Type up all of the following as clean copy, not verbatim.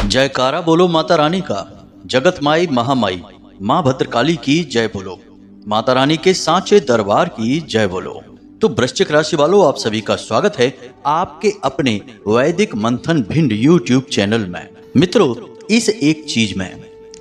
जयकारा बोलो माता रानी का। जगत माई महामाई माँ भद्रकाली की जय बोलो। माता रानी के सांचे दरबार की जय बोलो। तो वृश्चिक राशि वालों, आप सभी का स्वागत है आपके अपने वैदिक मंथन भिंड यूट्यूब चैनल में। मित्रों, इस एक चीज में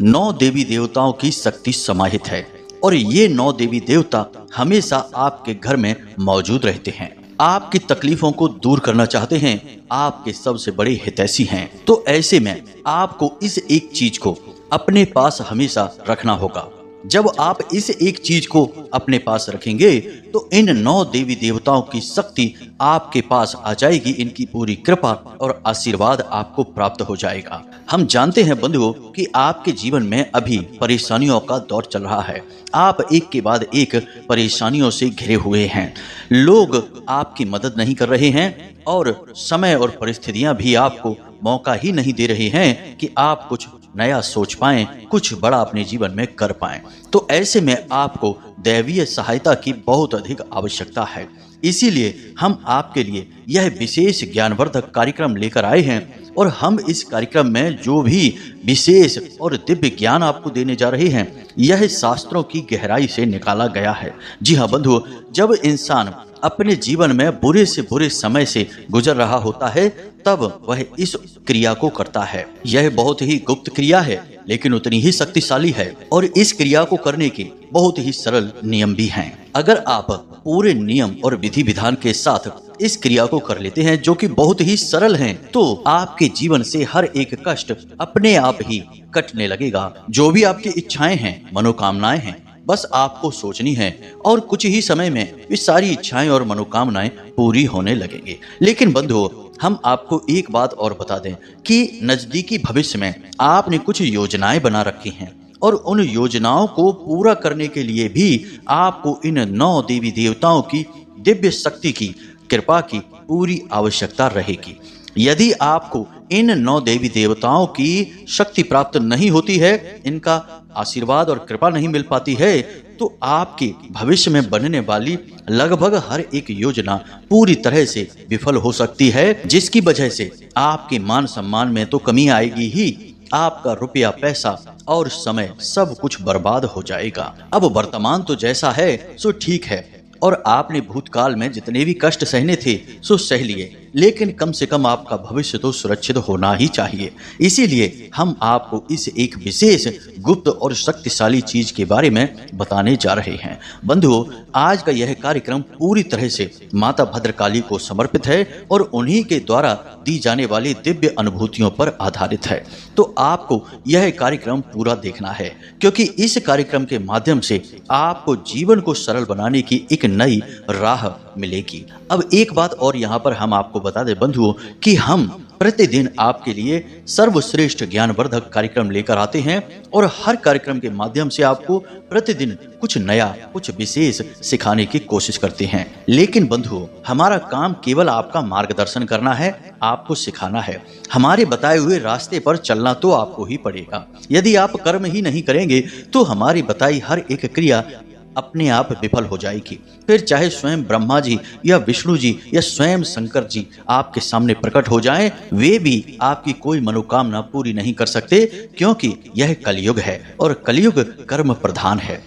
9 देवी देवताओं की शक्ति समाहित है और ये 9 देवी देवता हमेशा आपके घर में मौजूद रहते हैं। आपकी तकलीफों को दूर करना चाहते हैं, आपके सबसे बड़े हितैषी हैं। तो ऐसे में आपको इस एक चीज को अपने पास हमेशा रखना होगा। जब आप इस एक चीज को अपने पास रखेंगे तो इन 9 देवी देवताओं की शक्ति आपके पास आ जाएगी। इनकी पूरी कृपा और आशीर्वाद आपको प्राप्त हो जाएगा। हम जानते हैं बंधुओं कि आपके जीवन में अभी परेशानियों का दौर चल रहा है। आप एक के बाद एक परेशानियों से घिरे हुए हैं। लोग आपकी मदद नहीं कर रहे हैं और समय और परिस्थितियां भी आपको मौका ही नहीं दे रहे हैं कि आप कुछ नया सोच पाएं, कुछ बड़ा अपने जीवन में कर पाएं। तो ऐसे में आपको दैवीय सहायता की बहुत अधिक आवश्यकता है। इसीलिए हम आपके लिए यह विशेष ज्ञानवर्धक कार्यक्रम लेकर आए हैं और हम इस कार्यक्रम में जो भी विशेष और दिव्य ज्ञान आपको देने जा रहे हैं, यह शास्त्रों की गहराई से निकाला गया है। जी हाँ बंधुओं, जब इंसान अपने जीवन में बुरे से बुरे समय से गुजर रहा होता है तब वह इस क्रिया को करता है। यह बहुत ही गुप्त क्रिया है लेकिन उतनी ही शक्तिशाली है और इस क्रिया को करने के बहुत ही सरल नियम भी हैं। अगर आप पूरे नियम और विधि विधान के साथ इस क्रिया को कर लेते हैं जो कि बहुत ही सरल हैं, तो आपके जीवन से हर एक कष्ट अपने आप ही कटने लगेगा। जो भी आपकी इच्छाएं हैं, मनोकामनाएं हैं, बस आपको सोचनी है और कुछ ही समय में ये सारी इच्छाएं और मनोकामनाएं पूरी होने लगेंगे। लेकिन बंधुओं, हम आपको एक बात और बता दें कि नजदीकी भविष्य में आपने कुछ योजनाएं बना रखी हैं और उन योजनाओं को पूरा करने के लिए भी आपको इन 9 देवी देवताओं की दिव्य शक्ति की कृपा की पूरी आवश्यकता रहेगी। यदि आपको इन 9 देवी देवताओं की शक्ति प्राप्त नहीं होती है, इनका आशीर्वाद और कृपा नहीं मिल पाती है, तो आपके भविष्य में बनने वाली लगभग हर एक योजना पूरी तरह से विफल हो सकती है, जिसकी वजह से आपके मान सम्मान में तो कमी आएगी ही, आपका रुपया, पैसा और समय सब कुछ बर्बाद हो जाएगा। अब वर्तमान तो जैसा है सो ठीक है और आपने भूतकाल में जितने भी कष्ट सहने थे सो सह लिए, लेकिन कम से कम आपका भविष्य तो सुरक्षित होना ही चाहिए। इसीलिए हम आपको इस एक विशेष गुप्त और शक्तिशाली चीज के बारे में बताने जा रहे हैं। बंधुओं, आज का यह कार्यक्रम पूरी तरह से माता भद्रकाली को समर्पित है और उन्हीं के द्वारा दी जाने वाली दिव्य अनुभूतियों पर आधारित है। तो आपको यह कार्यक्रम पूरा देखना है क्योंकि इस कार्यक्रम के माध्यम से आपको जीवन को सरल बनाने की एक नई राह मिलेगी। अब एक बात और यहाँ पर हम आपको बता दें बंधुओं कि हम प्रतिदिन आपके लिए सर्वश्रेष्ठ ज्ञानवर्धक कार्यक्रम लेकर आते हैं और हर कार्यक्रम के माध्यम से आपको प्रतिदिन कुछ नया, कुछ विशेष सिखाने की कोशिश करते हैं। लेकिन बंधुओं, हमारा काम केवल आपका मार्गदर्शन करना है, आपको सिखाना है। हमारे बताए हुए रास्ते पर चलना तो आपको ही पड़ेगा। यदि आप कर्म ही नहीं करेंगे तो हमारी बताई हर एक क्रिया अपने आप विफल हो जाएगी। फिर चाहे स्वयं ब्रह्मा जी या विष्णु जी या स्वयं शंकर जी आपके सामने प्रकट हो जाएं, वे भी आपकी कोई मनोकामना पूरी नहीं कर सकते क्योंकि यह कलयुग है और कलयुग कर्म प्रधान है।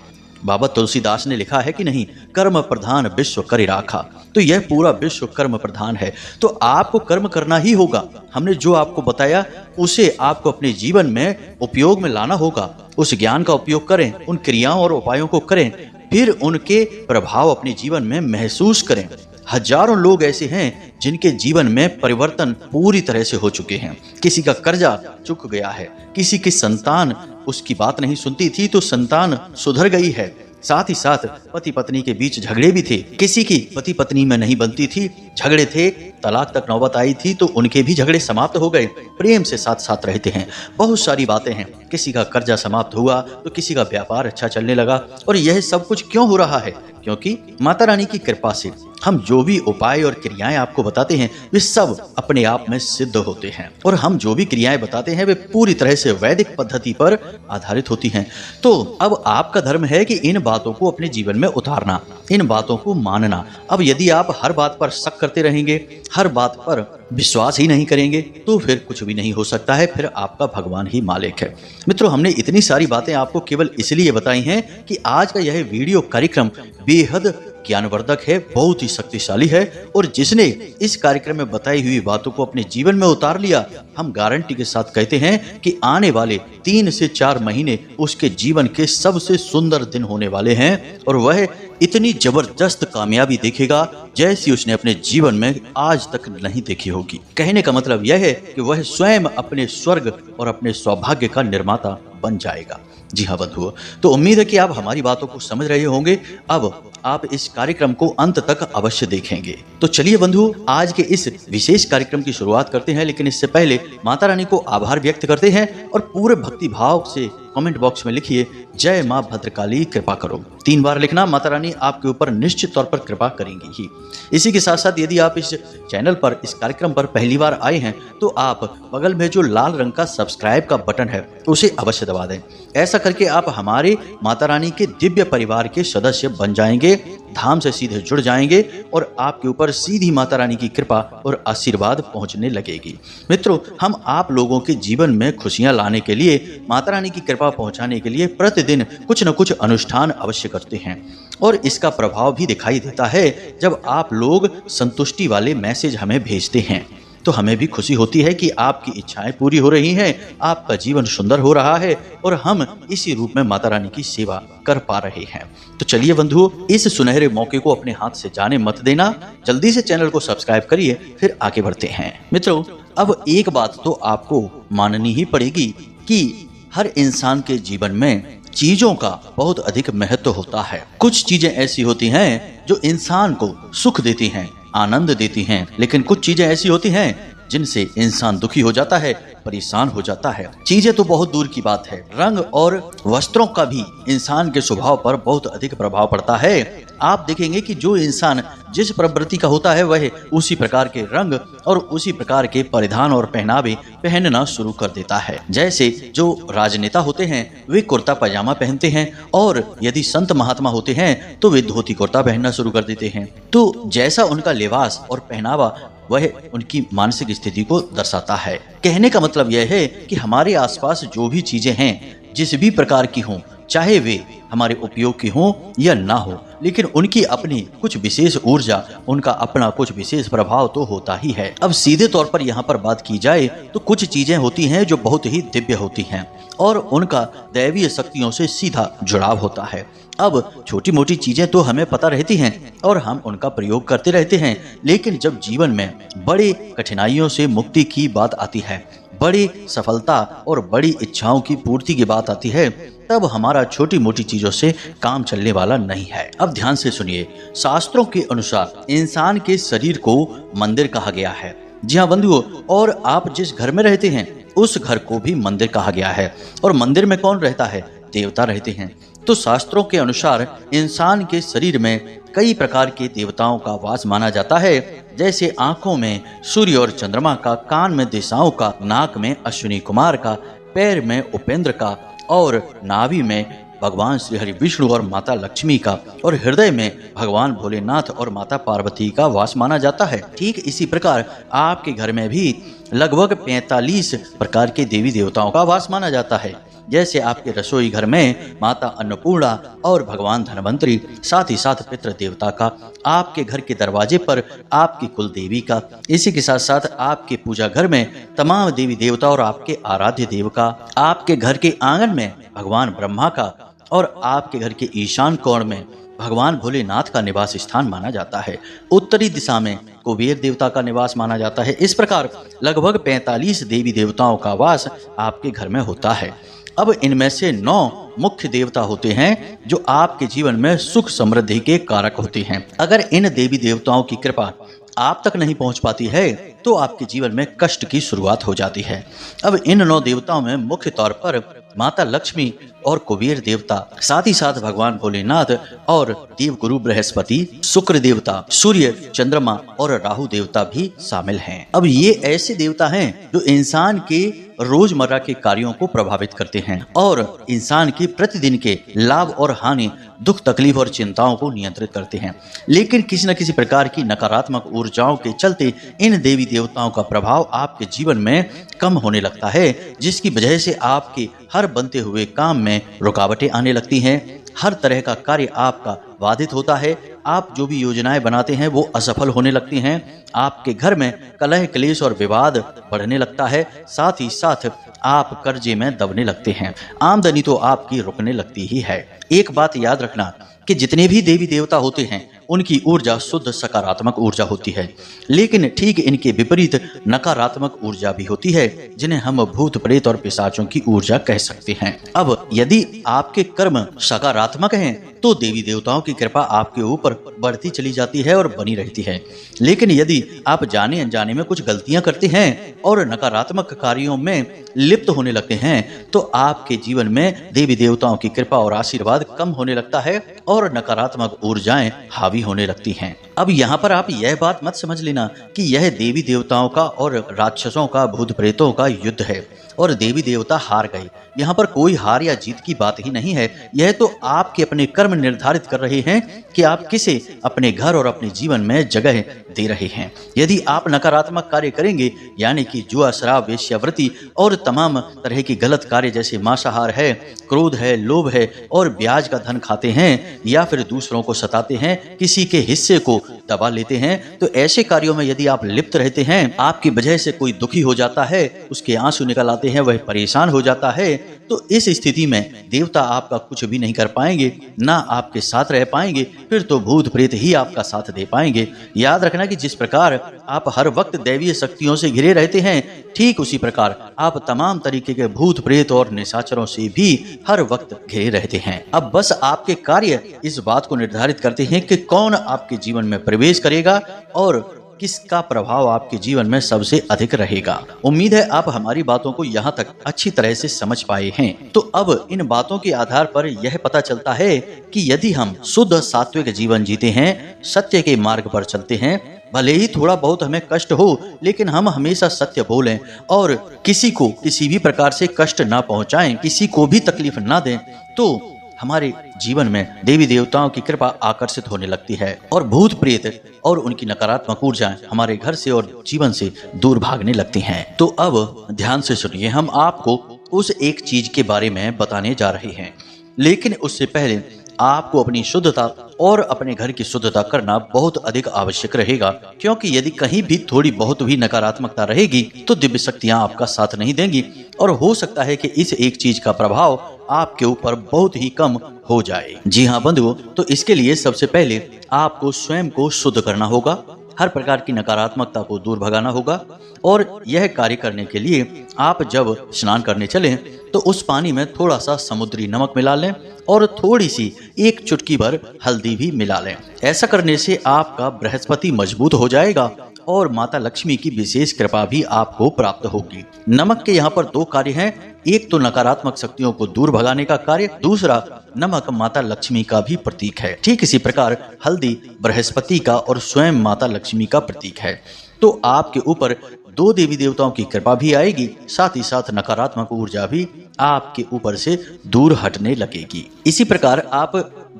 बाबा तुलसीदास ने लिखा है कि नहीं, कर्म प्रधान विश्व करि राखा। तो यह पूरा विश्व कर्म प्रधान है, तो आपको कर्म करना ही होगा। हमने जो आपको बताया उसे आपको अपने जीवन में उपयोग में लाना होगा। उस ज्ञान का उपयोग करें, उन क्रियाओं और उपायों को करें, फिर उनके प्रभाव अपने जीवन में महसूस करें। हजारों लोग ऐसे हैं जिनके जीवन में परिवर्तन पूरी तरह से हो चुके हैं। किसी का कर्जा चुक गया है, किसी की संतान उसकी बात नहीं सुनती थी तो संतान सुधर गई है। साथ ही साथ पति पत्नी के बीच झगड़े भी थे, किसी की पति पत्नी में नहीं बनती थी, झगड़े थे, तलाक तक नौबत आई थी तो उनके भी झगड़े समाप्त हो गए, प्रेम से साथ साथ रहते हैं। बहुत सारी बातें हैं। किसी का कर्जा समाप्त हुआ तो किसी का व्यापार अच्छा चलने लगा। और यह सब कुछ क्यों हो रहा है? क्योंकि माता रानी की कृपा से हम जो भी उपाय और क्रियाएं आपको बताते हैं वे सब अपने आप में सिद्ध होते हैं, और हम जो भी क्रियाएं बताते हैं वे पूरी तरह से वैदिक पद्धति पर आधारित होती हैं। तो अब आपका धर्म है कि इन बातों को अपने जीवन में उतारना, इन बातों को मानना। अब यदि आप हर बात पर शक करते रहेंगे, हर बात पर विश्वास ही नहीं करेंगे, तो फिर कुछ भी नहीं हो सकता है, फिर आपका भगवान ही मालिक है। मित्रों, हमने इतनी सारी बातें आपको केवल इसलिए बताई हैं कि आज का यह वीडियो कार्यक्रम बेहद ज्ञानवर्धक है, बहुत ही शक्तिशाली है, और जिसने इस कार्यक्रम में बताई हुई बातों को अपने जीवन में उतार लिया, हम गारंटी के साथ कहते हैं कि आने वाले 3 से 4 महीने उसके जीवन के सबसे सुंदर दिन होने वाले हैं, और वह इतनी जबरदस्त कामयाबी देखेगा जैसी उसने अपने जीवन में आज तक नहीं देखी होगी। कहने का मतलब यह है कि वह स्वयं अपने स्वर्ग और अपने सौभाग्य का निर्माता बन जाएगा। जी हाँ बंधुओं, तो उम्मीद है कि आप हमारी बातों को समझ रहे होंगे। अब आप इस कार्यक्रम को अंत तक अवश्य देखेंगे। तो चलिए बंधु, आज के इस विशेष कार्यक्रम की शुरुआत करते हैं, लेकिन इससे पहले माता रानी को आभार व्यक्त करते हैं और पूरे भक्ति भाव से कमेंट बॉक्स में लिखिए, जय माँ भद्रकाली कृपा करो। 3 बार लिखना, माता रानी आपके ऊपर निश्चित तौर पर कृपा करेंगी ही। इसी के साथ साथ यदि आप इस चैनल पर, इस कार्यक्रम पर पहली बार आए हैं, तो आप बगल में जो लाल रंग का सब्सक्राइब का बटन है उसे अवश्य दबा दें। ऐसा करके आप हमारे माता रानी के दिव्य परिवार के सदस्य बन जाएंगे, धाम से सीधे जुड़ जाएंगे, और आपके ऊपर सीधी माता रानी की कृपा और आशीर्वाद पहुंचने लगेगी। मित्रों, हम आप लोगों के जीवन में खुशियां लाने के लिए, माता रानी की कृपा पहुंचाने के लिए प्रतिदिन कुछ न कुछ अनुष्ठान अवश्य करते हैं, और इसका प्रभाव भी दिखाई देता है जब आप लोग संतुष्टि वाले मैसेज हमें भेजते हैं। तो हमें भी खुशी होती है कि आपकी इच्छाएं पूरी हो रही हैं, आपका जीवन सुंदर हो रहा है, और हम इसी रूप में माता रानी की सेवा कर पा रहे हैं। तो चलिए बंधुओं, इस सुनहरे मौके को अपने हाथ से जाने मत देना, जल्दी से चैनल को सब्सक्राइब करिए, फिर आगे बढ़ते हैं। मित्रों, अब एक बात तो आपको माननी ही पड़ेगी कि हर इंसान के जीवन में चीजों का बहुत अधिक महत्व होता है। कुछ चीजें ऐसी होती हैं जो इंसान को सुख देती हैं, आनंद देती हैं, लेकिन कुछ चीजें ऐसी होती हैं जिनसे इंसान दुखी हो जाता है, परेशान हो जाता है। चीजें तो बहुत दूर की बात है, रंग और वस्त्रों का भी इंसान के स्वभाव पर बहुत अधिक प्रभाव पड़ता है। आप देखेंगे कि जो इंसान जिस प्रवृत्ति का होता है वह उसी प्रकार के रंग और उसी प्रकार के परिधान और पहनावे पहनना शुरू कर देता है। जैसे जो राजनेता होते हैं वे कुर्ता पजामा पहनते हैं, और यदि संत महात्मा होते हैं तो वे धोती कुर्ता पहनना शुरू कर देते हैं। तो जैसा उनका लिबास और पहनावा वह उनकी मानसिक स्थिति को दर्शाता है। कहने का मतलब यह है कि हमारे आसपास जो भी चीजें हैं, जिस भी प्रकार की हों, चाहे वे हमारे उपयोग की हों या ना हो, लेकिन उनकी अपनी कुछ विशेष ऊर्जा, उनका अपना कुछ विशेष प्रभाव तो होता ही है। अब सीधे तौर पर यहाँ पर बात की जाए तो कुछ चीजें होती हैं जो बहुत ही दिव्य होती हैं और उनका दैवीय शक्तियों से सीधा जुड़ाव होता है। अब छोटी मोटी चीजें तो हमें पता रहती हैं और हम उनका प्रयोग करते रहते हैं, लेकिन जब जीवन में बड़ी कठिनाइयों से मुक्ति की बात आती है, बड़ी सफलता और बड़ी इच्छाओं की पूर्ति की बात आती है, तब हमारा छोटी मोटी चीजों से काम चलने वाला नहीं है। अब ध्यान से सुनिए, शास्त्रों के अनुसार इंसान के शरीर को मंदिर कहा गया है। जी हाँ बंधुओं, और आप जिस घर में रहते हैं उस घर को भी मंदिर कहा गया है। और मंदिर में कौन रहता है? देवता रहते हैं। तो शास्त्रों के अनुसार इंसान के शरीर में कई प्रकार के देवताओं का वास माना जाता है, जैसे आंखों में सूर्य और चंद्रमा का, कान में दिशाओं का, नाक में अश्विनी कुमार का, पैर में उपेंद्र का, और नाभि में भगवान श्री हरि विष्णु और माता लक्ष्मी का, और हृदय में भगवान भोलेनाथ और माता पार्वती का वास माना जाता है। ठीक इसी प्रकार आपके घर में भी लगभग 45 प्रकार के देवी देवताओं का वास माना जाता है। जैसे आपके रसोई घर में माता अन्नपूर्णा और भगवान धनवंतरी, साथ ही साथ पितृ देवता का, आपके घर के दरवाजे पर आपकी कुल देवी का, इसी के साथ साथ आपके पूजा घर में तमाम देवी देवता और आपके आराध्य देव का, आपके घर के आंगन में भगवान ब्रह्मा का, और आपके घर के ईशान कोण में भगवान भोलेनाथ का निवास स्थान माना जाता है। उत्तरी दिशा में कुबेर देवता का निवास माना जाता है। इस प्रकार लगभग 45 देवी देवताओं का वास आपके घर में होता है। अब इनमें से 9 मुख्य देवता होते हैं जो आपके जीवन में सुख समृद्धि के कारक होते हैं। अगर इन देवी देवताओं की कृपा आप तक नहीं पहुंच पाती है तो आपके जीवन में कष्ट की शुरुआत हो जाती है। अब इन 9 देवताओं में मुख्य तौर पर माता लक्ष्मी और कुबेर देवता, साथ ही साथ भगवान भोलेनाथ और देवगुरु बृहस्पति, शुक्र देवता, सूर्य, चंद्रमा और राहु देवता भी शामिल हैं। अब ये ऐसे देवता हैं जो इंसान के रोजमर्रा के कार्यों को प्रभावित करते हैं और इंसान के प्रतिदिन के लाभ और हानि, दुख, तकलीफ और चिंताओं को नियंत्रित करते हैं। लेकिन किसी न किसी प्रकार की नकारात्मक ऊर्जाओं के चलते इन देवी देवताओं का प्रभाव आपके जीवन में कम होने लगता है, जिसकी वजह से आपके हर बनते हुए काम में रुकावटें आने लगती हैं। हर तरह का कार्य आपका बाधित होता है। आप जो भी योजनाएं बनाते हैं वो असफल होने लगती हैं। आपके घर में कलह, क्लेश और विवाद बढ़ने लगता है। साथ ही साथ आप कर्जे में दबने लगते हैं। आमदनी तो आपकी रुकने लगती ही है। एक बात याद रखना कि जितने भी देवी देवता होते हैं उनकी ऊर्जा शुद्ध सकारात्मक ऊर्जा होती है, लेकिन ठीक इनके विपरीत नकारात्मक ऊर्जा भी होती है, जिन्हें हम भूत प्रेत और पिशाचों की ऊर्जा कह सकते हैं। अब यदि आपके कर्म सकारात्मक हैं तो देवी देवताओं की कृपा आपके ऊपर बढ़ती चली जाती है और बनी रहती है। लेकिन यदि आप जाने अनजाने में कुछ गलतियां करते हैं और नकारात्मक कार्यों में लिप्त होने लगते हैं तो आपके जीवन में देवी देवताओं की कृपा और आशीर्वाद कम होने लगता है और नकारात्मक ऊर्जाएं हावी होने लगती हैं। अब यहाँ पर आप यह बात मत समझ लेना कि यह देवी देवताओं का और राक्षसों का, भूत प्रेतों का युद्ध है और देवी देवता हार गए। यहाँ पर कोई हार या जीत की बात ही नहीं है। यह तो आपके अपने कर्म निर्धारित कर रहे हैं कि आप किसे अपने घर और अपने जीवन में जगह दे रहे हैं। यदि आप नकारात्मक कार्य करेंगे, यानी कि जुआ, शराब, वेश्यावृत्ति और तमाम तरह की गलत कार्य जैसे मांसाहार है, क्रोध है, लोभ है और ब्याज का धन खाते हैं या फिर दूसरों को सताते हैं, किसी के हिस्से को दबा लेते हैं, तो ऐसे कार्यों में यदि आप लिप्त रहते हैं, आपकी वजह से कोई दुखी हो जाता है, उसके आंसू निकल आते हैं, वह परेशान हो जाता है, तो इस स्थिति में देवता आपका कुछ भी नहीं कर पाएंगे, ना आपके साथ रह पाएंगे, फिर तो भूत प्रेत ही आपका साथ दे पाएंगे। याद रखना कि जिस प्रकार आप हर वक्त दैवीय शक्तियों से घिरे रहते हैं, ठीक उसी प्रकार आप तमाम तरीके के भूत प्रेत और निशाचरों से भी हर वक्त घिरे रहते हैं। अब बस आपके कार्य इस बात को निर्धारित करते हैं कि कौन आपके जीवन में प्रवेश करेगा और किसका प्रभाव आपके जीवन में सबसे अधिक रहेगा। उम्मीद है आप हमारी बातों को यहाँ तक अच्छी तरह से समझ पाए हैं। तो अब इन बातों के आधार पर यह पता चलता है कि यदि हम शुद्ध सात्विक जीवन जीते हैं, सत्य के मार्ग पर चलते हैं, भले ही थोड़ा बहुत हमें कष्ट हो, लेकिन हम हमेशा सत्य बोलें और किसी को किसी भी प्रकार से कष्ट ना पहुंचाएं, किसी को भी तकलीफ ना दें, तो हमारे जीवन में देवी देवताओं की कृपा आकर्षित होने लगती है और भूत प्रेत और उनकी नकारात्मक ऊर्जाएं हमारे घर से और जीवन से दूर भागने लगती हैं। तो अब ध्यान से सुनिए, हम आपको उस एक चीज के बारे में बताने जा रहे हैं, लेकिन उससे पहले आपको अपनी शुद्धता और अपने घर की शुद्धता करना बहुत अधिक आवश्यक रहेगा, क्योंकि यदि कहीं भी थोड़ी बहुत भी नकारात्मकता रहेगी तो दिव्य शक्तियां आपका साथ नहीं देंगी और हो सकता है कि इस एक चीज का प्रभाव आपके ऊपर बहुत ही कम हो जाए। जी हाँ बंधुओं, तो इसके लिए सबसे पहले आपको स्वयं को शुद्ध करना होगा, हर प्रकार की नकारात्मकता को दूर भगाना होगा और यह कार्य करने के लिए आप जब स्नान करने चलें तो उस पानी में थोड़ा सा समुद्री नमक मिला लें और थोड़ी सी एक चुटकी भर हल्दी भी मिला लें। ऐसा करने से आपका बृहस्पति मजबूत हो जाएगा और माता लक्ष्मी की विशेष कृपा भी आपको प्राप्त होगी। नमक के यहाँ पर दो कार्य हैं, एक तो नकारात्मक शक्तियों को दूर भगाने का कार्य, दूसरा नमक माता लक्ष्मी का भी प्रतीक है। ठीक इसी प्रकार हल्दी बृहस्पति का और स्वयं माता लक्ष्मी का प्रतीक है। तो आपके ऊपर दो देवी देवताओं की कृपा भी आएगी, साथ ही साथ नकारात्मक ऊर्जा भी आपके ऊपर से दूर हटने लगेगी। इसी प्रकार आप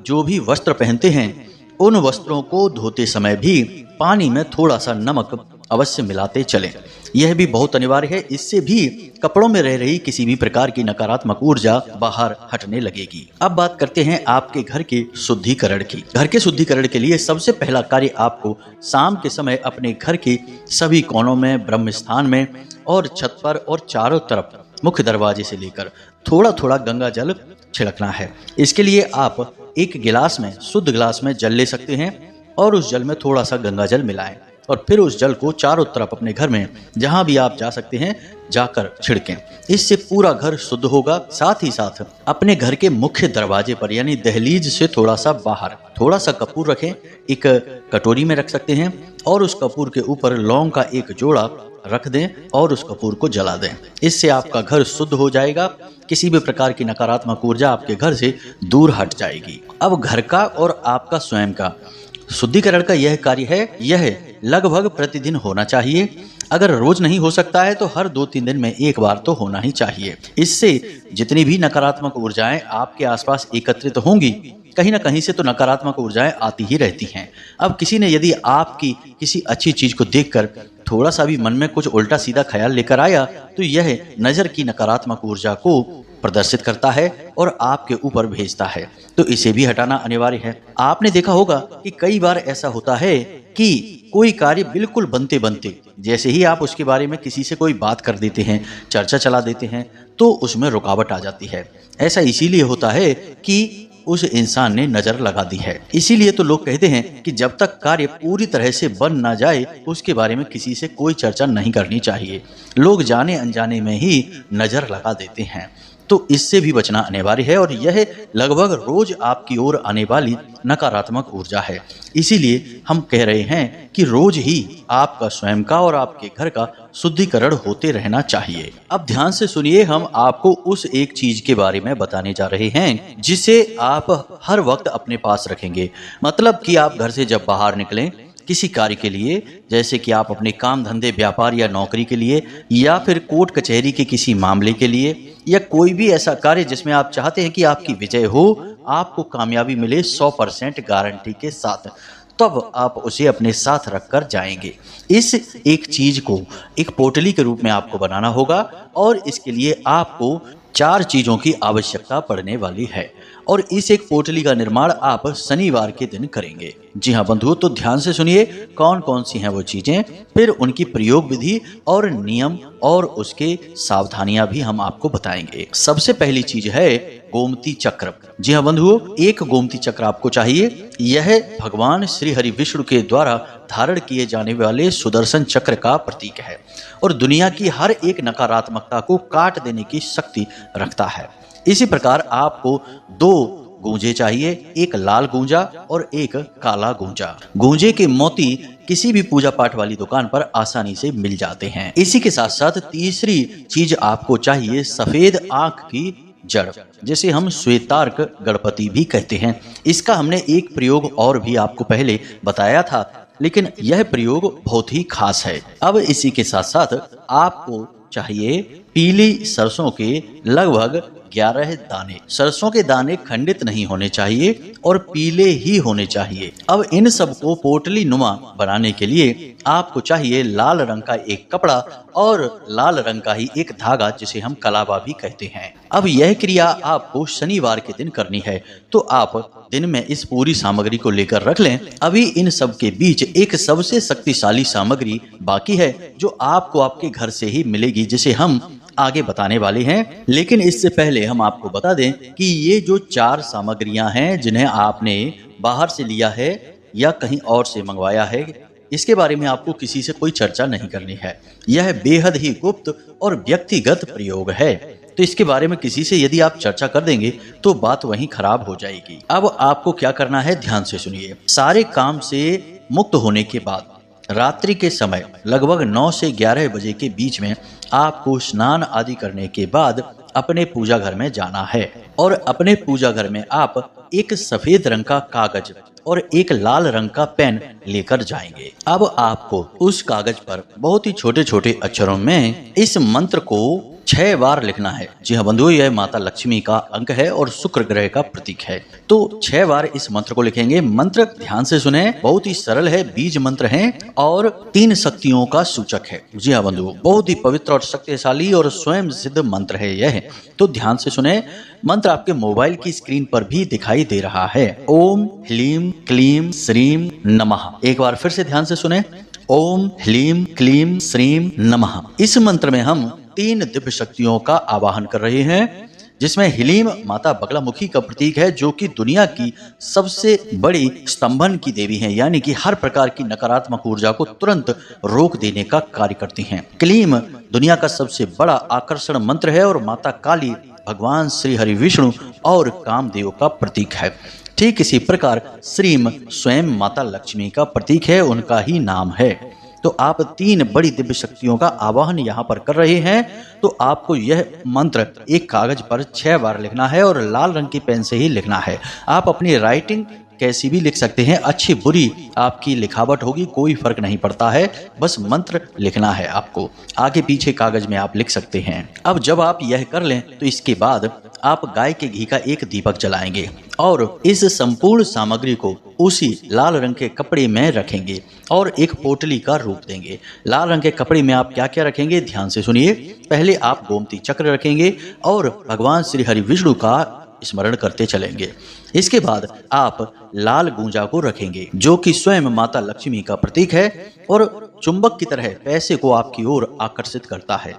जो भी वस्त्र पहनते हैं उन वस्त्रों को धोते समय भी पानी में थोड़ा सा नमक अवश्य मिलाते चलें। यह भी बहुत अनिवार्य है, इससे भी कपड़ों में रह रही किसी भी प्रकार की नकारात्मक ऊर्जा बाहर हटने लगेगी। अब बात करते हैं आपके घर के शुद्धिकरण की। घर के शुद्धिकरण के लिए सबसे पहला कार्य आपको शाम के समय अपने घर के सभी कोनों में, ब्रह्म स्थान में और छत पर और चारों तरफ मुख्य दरवाजे से लेकर थोड़ा थोड़ा गंगा जल छिड़कना है। इसके लिए आप एक गिलास में, शुद्ध गिलास में जल ले सकते हैं और उस जल में थोड़ा सा गंगा जल मिलाएं और फिर उस जल को चारों तरफ अपने घर में जहां भी आप जा सकते हैं जाकर छिड़कें। इससे पूरा घर शुद्ध होगा। साथ ही साथ अपने घर के मुख्य दरवाजे पर यानी दहलीज से थोड़ा सा बाहर थोड़ा सा कपूर रखें, एक कटोरी में रख सकते हैं और उस कपूर के ऊपर लौंग का एक जोड़ा रख दें और उस कपूर को जला दें। इससे आपका घर शुद्ध हो जाएगा। किसी भी प्रकार की नकारात्मक ऊर्जा आपके घर से दूर हट जाएगी। अब घर का और आपका स्वयं का शुद्धिकरण का यह कार्य है, यह लगभग प्रतिदिन होना चाहिए। अगर रोज नहीं हो सकता है तो हर 2-3 दिन में एक बार तो होना ही चाहिए। इससे जितनी भी नकारात्मक ऊर्जाएं आपके आसपास एकत्रित होंगी, कहीं ना कहीं से तो नकारात्मक ऊर्जाएं आती ही रहती हैं। अब किसी ने यदि आपकी किसी अच्छी चीज को देखकर थोड़ा सा भी मन में कुछ उल्टा सीधा ख्याल लेकर आया तो यह नजर की नकारात्मक ऊर्जा को प्रदर्शित करता है और आपके ऊपर भेजता है, तो इसे भी हटाना अनिवार्य है। आपने देखा होगा कि कई बार ऐसा होता है कि कोई कार्य बिल्कुल बनते बनते जैसे ही आप उसके बारे में किसी से कोई बात कर देते हैं, चर्चा चला देते हैं, तो उसमें रुकावट आ जाती है। ऐसा इसीलिए होता है कि उस इंसान ने नजर लगा दी है। इसीलिए तो लोग कहते हैं कि जब तक कार्य पूरी तरह से बन ना जाए उसके बारे में किसी से कोई चर्चा नहीं करनी चाहिए। लोग जाने अनजाने में ही नजर लगा देते हैं, तो इससे भी बचना अनिवार्य है और यह लगभग रोज आपकी ओर आने वाली नकारात्मक ऊर्जा है। इसीलिए हम कह रहे हैं कि रोज ही आपका स्वयं का और आपके घर का शुद्धिकरण होते रहना चाहिए। अब ध्यान से सुनिए, हम आपको उस एक चीज के बारे में बताने जा रहे हैं जिसे आप हर वक्त अपने पास रखेंगे। मतलब कि आप घर से जब बाहर निकलें किसी कार्य के लिए, जैसे कि आप अपने काम धंधे व्यापार या नौकरी के लिए, या फिर कोर्ट कचहरी के किसी मामले के लिए, या कोई भी ऐसा कार्य जिसमें आप चाहते हैं कि आपकी विजय हो, आपको कामयाबी मिले 100% गारंटी के साथ, तब आप उसे अपने साथ रखकर जाएंगे। इस एक चीज को एक पोटली के रूप में आपको बनाना होगा और इसके लिए आपको 4 चीजों की आवश्यकता पड़ने वाली है और इस एक पोटली का निर्माण आप शनिवार के दिन करेंगे। जी हाँ बंधुओं, तो ध्यान से सुनिए कौन कौन सी हैं वो चीजें, फिर उनकी प्रयोग विधि और नियम और उसके सावधानियां भी हम आपको बताएंगे। सबसे पहली चीज है गोमती चक्र। जी हाँ बंधुओं, एक गोमती चक्र आपको चाहिए। यह भगवान श्री हरि विष्णु के द्वारा धारण किए जाने वाले सुदर्शन चक्र का प्रतीक है और दुनिया की हर एक नकारात्मकता को काट देने की शक्ति रखता है। इसी प्रकार आपको 2 गूंजे चाहिए, एक लाल गूंजा और एक काला गूंजा। गूंजे के मोती किसी भी पूजा पाठ वाली दुकान पर आसानी से मिल जाते हैं। इसी के साथ साथ तीसरी चीज आपको चाहिए सफेद आंख की जड़, जिसे हम श्वेतार्क गणपति भी कहते हैं। इसका हमने एक प्रयोग और भी आपको पहले बताया था, लेकिन यह प्रयोग बहुत ही खास है। अब इसी के साथ साथ आपको चाहिए पीली सरसों के लगभग 11 दाने। सरसों के दाने खंडित नहीं होने चाहिए और पीले ही होने चाहिए। अब इन सब को पोटली नुमा बनाने के लिए आपको चाहिए लाल रंग का एक कपड़ा और लाल रंग का ही एक धागा, जिसे हम कलावा भी कहते हैं। अब यह क्रिया आपको शनिवार के दिन करनी है, तो आप दिन में इस पूरी सामग्री को लेकर रख लें। अभी इन सब के बीच एक सबसे शक्तिशाली सामग्री बाकी है जो आपको आपके घर से ही मिलेगी, जिसे हम आगे बताने वाले हैं। लेकिन इससे पहले हम आपको बता दें कि ये जो 4 सामग्रियां हैं जिन्हें आपने बाहर से लिया है या कहीं और से मंगवाया है, इसके बारे में आपको किसी से कोई चर्चा नहीं करनी है। यह बेहद ही गुप्त और व्यक्तिगत प्रयोग है, तो इसके बारे में किसी से यदि आप चर्चा कर देंगे तो बात वहीं खराब हो जाएगी। अब आपको क्या करना है, ध्यान से सुनिए। सारे काम से मुक्त होने के बाद रात्रि के समय लगभग 9 से 11 बजे के बीच में आपको स्नान आदि करने के बाद अपने पूजा घर में जाना है और अपने पूजा घर में आप एक सफेद रंग का कागज और एक लाल रंग का पेन लेकर जाएंगे। अब आपको उस कागज पर बहुत ही छोटे छोटे अक्षरों में इस मंत्र को 6 बार लिखना है। जी हाँ बंधुओं, यह माता लक्ष्मी का अंक है और शुक्र ग्रह का प्रतीक है, तो 6 बार इस मंत्र को लिखेंगे। मंत्र ध्यान से सुने, बहुत ही सरल है, बीज मंत्र है और 3 शक्तियों का सूचक है। जी हाँ बंधुओं, बहुत ही पवित्र और शक्तिशाली और स्वयं सिद्ध मंत्र है यह, तो ध्यान से सुने। मंत्र आपके मोबाइल की स्क्रीन पर भी दिखाई दे रहा है। ओम ह्लीम क्लीम श्रीम नमः। एक बार फिर से ध्यान से सुने, ओम ह्लीम क्लीम श्रीम नमः। इस मंत्र में हम 3 दिव्य शक्तियों का आवाहन कर रहे हैं, जिसमें ह्लीम माता बगलामुखी का प्रतीक है, जो कि दुनिया की सबसे बड़ी स्तंभन की देवी हैं, यानी कि हर प्रकार की नकारात्मक ऊर्जा को तुरंत रोक देने का कार्य करती हैं। क्लीम दुनिया का सबसे बड़ा आकर्षण मंत्र है और माता काली भगवान श्री हरि विष्णु और कामदेव का प्रतीक है। ठीक इसी प्रकार श्रीम स्वयं माता लक्ष्मी का प्रतीक है, उनका ही नाम है। तो आप 3 बड़ी दिव्य शक्तियों का आवाहन यहाँ पर कर रहे हैं। तो आपको यह मंत्र एक कागज पर 6 बार लिखना है और लाल रंग की पेन से ही लिखना है। आप अपनी राइटिंग कैसी भी लिख सकते हैं, अच्छी बुरी आपकी लिखावट होगी, कोई फर्क नहीं पड़ता है, बस मंत्र लिखना है आपको। आगे पीछे कागज में आप लिख सकते हैं। अब जब आप यह कर लें तो इसके बाद आप गाय के घी का एक दीपक जलाएंगे और इस संपूर्ण सामग्री को उसी लाल रंग के कपड़े में रखेंगे और एक पोटली का रूप देंगे। लाल रंग के कपड़े में आप क्या क्या रखेंगे, ध्यान से सुनिए। पहले आप गोमती चक्र रखेंगे और भगवान श्री हरि विष्णु का स्मरण करते चलेंगे। इसके बाद आप लाल गूंजा को रखेंगे जो कि स्वयं माता लक्ष्मी का प्रतीक है और चुंबक की तरह पैसे को आपकी ओर आकर्षित करता है।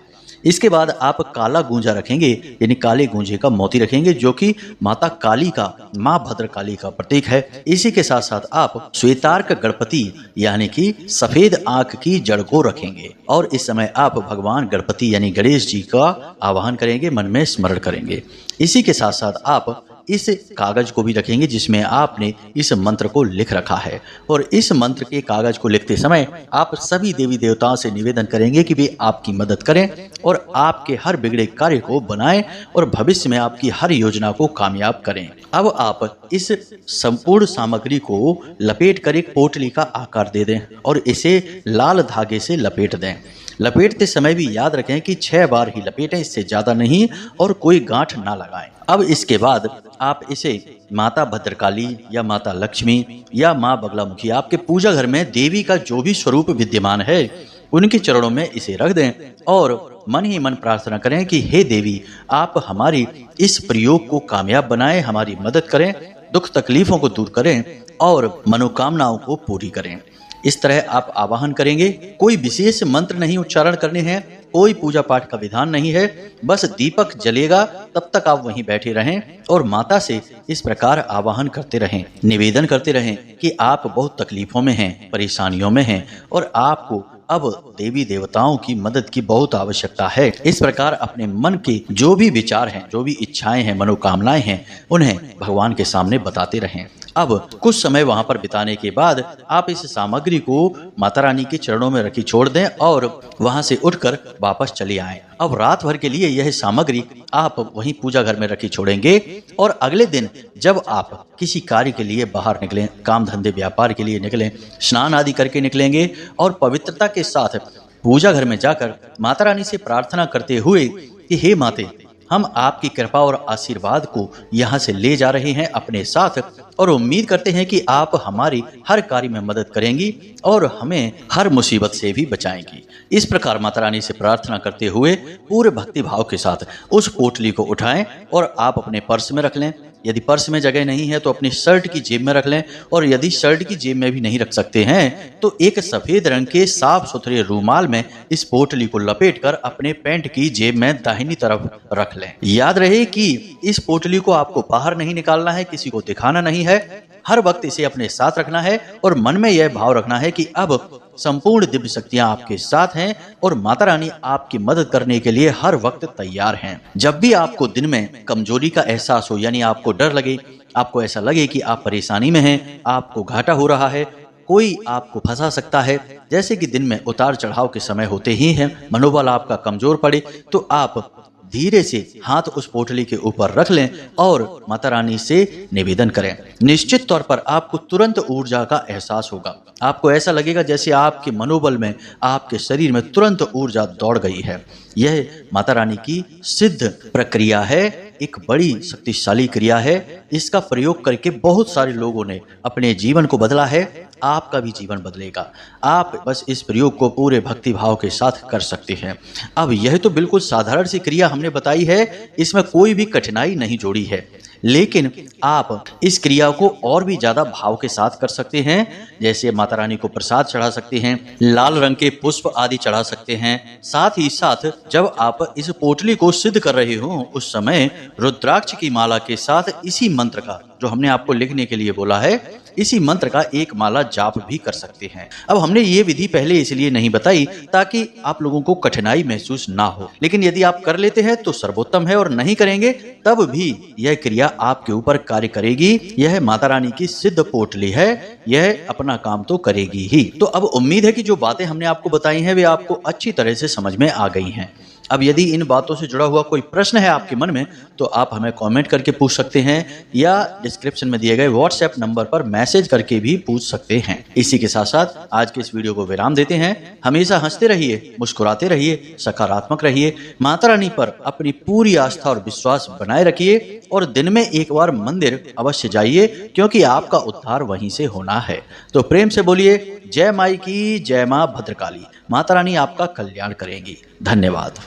इसके बाद आप काला गूंजा रखेंगे, यानी काले गूंजे का मोती रखेंगे जो कि माता काली का, माँ भद्रकाली का प्रतीक है। इसी के साथ साथ आप श्वेतार्क गणपति यानी कि सफेद आंख की जड़ को रखेंगे और इस समय आप भगवान गणपति यानी गणेश जी का आवाहन करेंगे, मन में स्मरण करेंगे। इसी के साथ साथ आप इस कागज को भी रखेंगे जिसमें आपने इस मंत्र को लिख रखा है और इस मंत्र के कागज को लिखते समय आप सभी देवी देवताओं से निवेदन करेंगे कि वे आपकी मदद करें और आपके हर बिगड़े कार्य को बनाएं और भविष्य में आपकी हर योजना को कामयाब करें। अब आप इस संपूर्ण सामग्री को लपेट कर एक पोटली का आकार दे दें और इसे लाल धागे से लपेट दें। लपेटते समय भी याद रखें कि 6 बार ही लपेटें, इससे ज्यादा नहीं, और कोई गांठ ना लगाएं। अब इसके बाद आप इसे माता भद्रकाली या माता लक्ष्मी या माँ बगलामुखी, आपके पूजा घर में देवी का जो भी स्वरूप विद्यमान है, उनके चरणों में इसे रख दें और मन ही मन प्रार्थना करें कि हे देवी, आप हमारी इस प्रयोग को कामयाब बनाएं, हमारी मदद करें, दुख तकलीफों को दूर करें और मनोकामनाओं को पूरी करें। इस तरह आप आवाहन करेंगे। कोई विशेष मंत्र नहीं उच्चारण करने हैं, कोई पूजा पाठ का विधान नहीं है, बस दीपक जलेगा तब तक आप वहीं बैठे रहें और माता से इस प्रकार आवाहन करते रहें, निवेदन करते रहें कि आप बहुत तकलीफों में हैं, परेशानियों में हैं और आपको अब देवी देवताओं की मदद की बहुत आवश्यकता है। इस प्रकार अपने मन के जो भी विचार हैं, जो भी इच्छाएं हैं, मनोकामनाएं हैं, उन्हें भगवान के सामने बताते रहें। अब कुछ समय वहां पर बिताने के बाद आप इस सामग्री को माता रानी के चरणों में रखी छोड़ दें और वहां से उठकर वापस चले आएं। अब रात भर के लिए यह सामग्री आप वहीं पूजा घर में रखी छोड़ेंगे और अगले दिन जब आप किसी कार्य के लिए बाहर निकलें, काम धंधे व्यापार के लिए निकलें, स्नान आदि करके निकलेंगे और पवित्रता के साथ पूजा घर में जाकर माता रानी से प्रार्थना करते हुए कि हे माते, हम आपकी कृपा और आशीर्वाद को यहाँ से ले जा रहे हैं अपने साथ और उम्मीद करते हैं कि आप हमारी हर कार्य में मदद करेंगी और हमें हर मुसीबत से भी बचाएंगी। इस प्रकार माता रानी से प्रार्थना करते हुए पूरे भक्ति भाव के साथ उस पोटली को उठाएं और आप अपने पर्स में रख लें। यदि पर्स में जगह नहीं है तो अपनी शर्ट की जेब में रख लें और यदि शर्ट की जेब में भी नहीं रख सकते हैं तो एक सफेद रंग के साफ सुथरे रूमाल में इस पोटली को लपेटकर अपने पैंट की जेब में दाहिनी तरफ रख लें। याद रहे कि इस पोटली को आपको बाहर नहीं निकालना है, किसी को दिखाना नहीं है, हर वक्त इसे अपने साथ रखना है और मन में यह भाव रखना है कि अब संपूर्ण दिव्य शक्तियां आपके साथ हैं और माता रानी आपकी मदद करने के लिए हर वक्त तैयार हैं। जब भी आपको दिन में कमजोरी का एहसास हो, यानी आपको डर लगे, आपको ऐसा लगे कि आप परेशानी में हैं, आपको घाटा हो रहा है, कोई आपको फंसा सकता है, जैसे कि दिन में उतार चढ़ाव के समय होते ही हैं, मनोबल आपका कमजोर पड़े, तो आप धीरे से हाथ उस पोटली के ऊपर रख लें और माता रानी से निवेदन करें। निश्चित तौर पर आपको तुरंत ऊर्जा का एहसास होगा। आपको ऐसा लगेगा जैसे आपके मनोबल में, आपके शरीर में तुरंत ऊर्जा दौड़ गई है। यह माता रानी की सिद्ध प्रक्रिया है, एक बड़ी शक्तिशाली क्रिया है। इसका प्रयोग करके बहुत सारे लोगों ने अपने जीवन को बदला है, आपका भी जीवन बदलेगा। आप बस इस प्रयोग को पूरे भक्ति भाव के साथ कर सकते हैं। अब यह तो बिल्कुल साधारण सी क्रिया हमने बताई है, इसमें कोई भी कठिनाई नहीं जोड़ी है, लेकिन आप इस क्रिया को और भी ज्यादा भाव के साथ कर सकते हैं। जैसे माता रानी को प्रसाद चढ़ा सकते हैं, लाल रंग के पुष्प आदि चढ़ा सकते हैं। साथ ही साथ जब आप इस पोटली को सिद्ध कर रहे हो उस समय रुद्राक्ष की माला के साथ इसी मंत्र का जो हमने आपको लिखने के लिए बोला है, इसी मंत्र का एक माला जाप भी कर सकते हैं। अब हमने ये विधि पहले इसलिए नहीं बताई ताकि आप लोगों को कठिनाई महसूस ना हो, लेकिन यदि आप कर लेते हैं तो सर्वोत्तम है और नहीं करेंगे तब भी यह क्रिया आपके ऊपर कार्य करेगी। यह माता रानी की सिद्ध पोटली है, यह अपना काम तो करेगी ही। तो अब उम्मीद है कि जो बातें हमने आपको बताई हैं वे आपको अच्छी तरह से समझ में आ गई हैं। अब यदि इन बातों से जुड़ा हुआ कोई प्रश्न है आपके मन में तो आप हमें कमेंट करके पूछ सकते हैं या डिस्क्रिप्शन में दिए गए व्हाट्सएप नंबर पर मैसेज करके भी पूछ सकते हैं। इसी के साथ साथ आज के इस वीडियो को विराम देते हैं। हमेशा हंसते रहिए, मुस्कुराते रहिए, सकारात्मक रहिए, माता रानी पर अपनी पूरी आस्था और विश्वास बनाए रखिए और दिन में एक बार मंदिर अवश्य जाइए, क्योंकि आपका उद्धार वहीं से होना है। तो प्रेम से बोलिए जय माई की जय, मां भद्रकाली। माता रानी आपका कल्याण करेंगी। धन्यवाद।